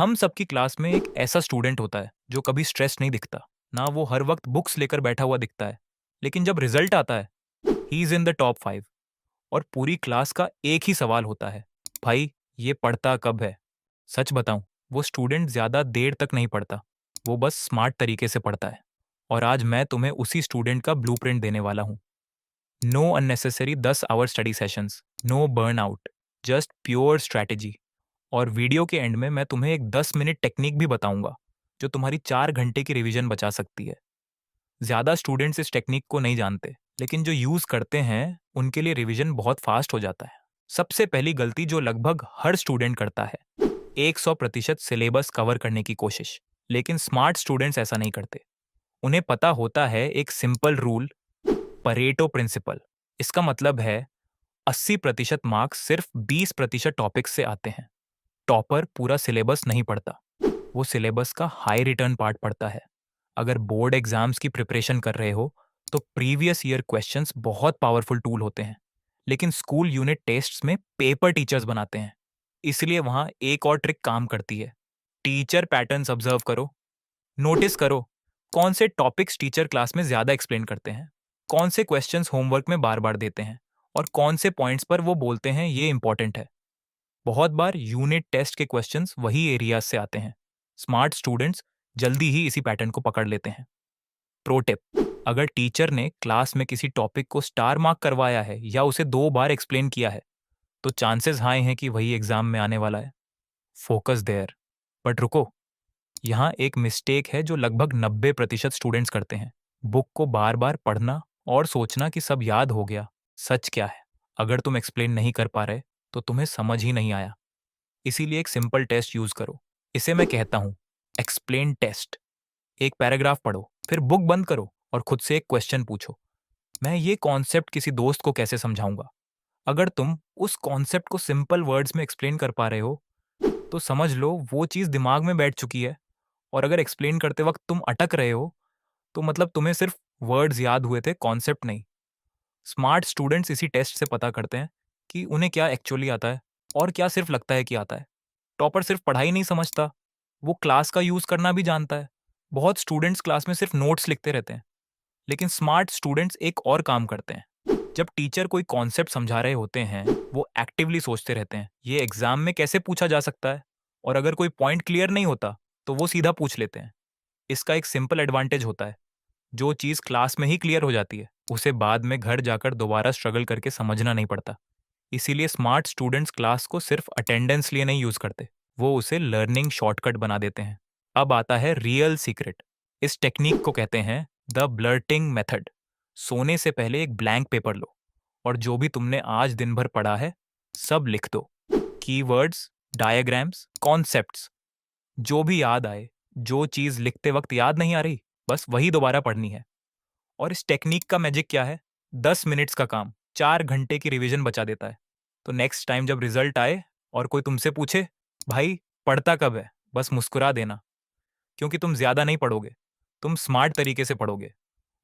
हम सबकी क्लास में एक ऐसा स्टूडेंट होता है जो कभी स्ट्रेस नहीं दिखता, ना वो हर वक्त बुक्स लेकर बैठा हुआ दिखता है। लेकिन जब रिजल्ट आता है, he is in the top 5। और पूरी क्लास का एक ही सवाल होता है, भाई ये पढ़ता कब है? सच बताऊं, वो स्टूडेंट ज्यादा देर तक नहीं पढ़ता, वो बस स्मार्ट तरीके से पढ़ता है। और आज मैं तुम्हें उसी स्टूडेंट का ब्लूप्रिंट देने वाला हूँ। No unnecessary 10 hour study sessions, no burnout, just pure strategy. और वीडियो के एंड में मैं तुम्हें एक 10 मिनट टेक्निक भी बताऊंगा जो तुम्हारी 4 घंटे की रिवीजन बचा सकती है। ज्यादा स्टूडेंट्स इस टेक्निक को नहीं जानते, लेकिन जो यूज करते हैं उनके लिए रिवीजन बहुत फास्ट हो जाता है। सबसे पहली गलती जो लगभग हर स्टूडेंट करता है, 100% सिलेबस कवर करने की कोशिश। लेकिन स्मार्ट स्टूडेंट्स ऐसा नहीं करते। उन्हें पता होता है एक सिंपल रूल, परेटो प्रिंसिपल। इसका मतलब है 80% मार्क्स सिर्फ 20% टॉपिक्स से आते हैं। टॉपर पूरा सिलेबस नहीं पढ़ता, वो सिलेबस का हाई रिटर्न पार्ट पढ़ता है। अगर बोर्ड एग्जाम्स की प्रिपरेशन कर रहे हो तो प्रीवियस ईयर क्वेश्चंस बहुत पावरफुल टूल होते हैं, लेकिन स्कूल यूनिट टेस्ट्स में पेपर टीचर्स बनाते हैं। इसलिए वहां एक और ट्रिक काम करती है। टीचर पैटर्न्स ऑब्जर्व करो। नोटिस करो कौन से टॉपिक्स टीचर क्लास में ज्यादा एक्सप्लेन करते हैं, कौन से क्वेश्चंस होमवर्क में बार बार देते हैं, और कौन से पॉइंट्स पर वो बोलते हैं ये इंपॉर्टेंट है। बहुत बार यूनिट टेस्ट के क्वेश्चंस वही एरियाज से आते हैं। स्मार्ट स्टूडेंट्स जल्दी ही इसी पैटर्न को पकड़ लेते हैं। प्रो टिप, अगर टीचर ने क्लास में किसी टॉपिक को स्टार मार्क करवाया है या उसे 2 बार एक्सप्लेन किया है, तो चांसेस हाई हैं कि वही एग्जाम में आने वाला है। Focus there. बट रुको, यहाँ एक मिस्टेक है जो लगभग 90% स्टूडेंट्स करते हैं। बुक को बार बार पढ़ना और सोचना कि सब याद हो गया। सच क्या है, अगर तुम एक्सप्लेन नहीं कर पा रहे तो तुम्हें समझ ही नहीं आया। इसीलिए एक सिंपल टेस्ट यूज करो। इसे मैं कहता हूं एक्सप्लेन टेस्ट। एक पैराग्राफ पढ़ो, फिर बुक बंद करो और खुद से एक क्वेश्चन पूछो, मैं ये कॉन्सेप्ट किसी दोस्त को कैसे समझाऊंगा? अगर तुम उस कॉन्सेप्ट को सिंपल वर्ड्स में एक्सप्लेन कर पा रहे हो तो समझ लो वो चीज दिमाग में बैठ चुकी है। और अगर एक्सप्लेन करते वक्त तुम अटक रहे हो तो मतलब तुम्हें सिर्फ वर्ड्स याद हुए थे, कॉन्सेप्ट नहीं। स्मार्ट स्टूडेंट्स इसी टेस्ट से पता करते हैं कि उन्हें क्या एक्चुअली आता है और क्या सिर्फ लगता है कि आता है। टॉपर सिर्फ पढ़ाई नहीं समझता, वो क्लास का यूज करना भी जानता है। बहुत स्टूडेंट्स क्लास में सिर्फ नोट्स लिखते रहते हैं, लेकिन स्मार्ट स्टूडेंट्स एक और काम करते हैं। जब टीचर कोई कॉन्सेप्ट समझा रहे होते हैं, वो एक्टिवली सोचते रहते हैं ये एग्जाम में कैसे पूछा जा सकता है। और अगर कोई पॉइंट क्लियर नहीं होता तो वो सीधा पूछ लेते हैं। इसका एक सिंपल एडवांटेज होता है, जो चीज क्लास में ही क्लियर हो जाती है उसे बाद में घर जाकर दोबारा स्ट्रगल करके समझना नहीं पड़ता। इसीलिए स्मार्ट स्टूडेंट्स क्लास को सिर्फ अटेंडेंस लिए नहीं यूज करते, वो उसे लर्निंग शॉर्टकट बना देते हैं। अब आता है रियल सीक्रेट। इस टेक्निक को कहते हैं द ब्लर्टिंग मेथड। सोने से पहले एक ब्लैंक पेपर लो और जो भी तुमने आज दिन भर पढ़ा है सब लिख दो। कीवर्ड्स, डायग्राम्स, कॉन्सेप्ट्स, जो भी याद आए। जो चीज लिखते वक्त याद नहीं आ रही, बस वही दोबारा पढ़नी है। और इस टेक्निक का मैजिक क्या है? 10 मिनट्स का काम 4 घंटे की रिवीजन बचा देता है। तो नेक्स्ट टाइम जब रिजल्ट आए और कोई तुमसे पूछे, भाई पढ़ता कब है, बस मुस्कुरा देना। क्योंकि तुम ज्यादा नहीं पढ़ोगे, तुम स्मार्ट तरीके से पढ़ोगे।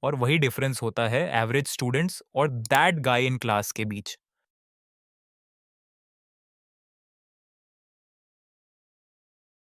और वही डिफरेंस होता है एवरेज स्टूडेंट्स और दैट गाय इन क्लास के बीच।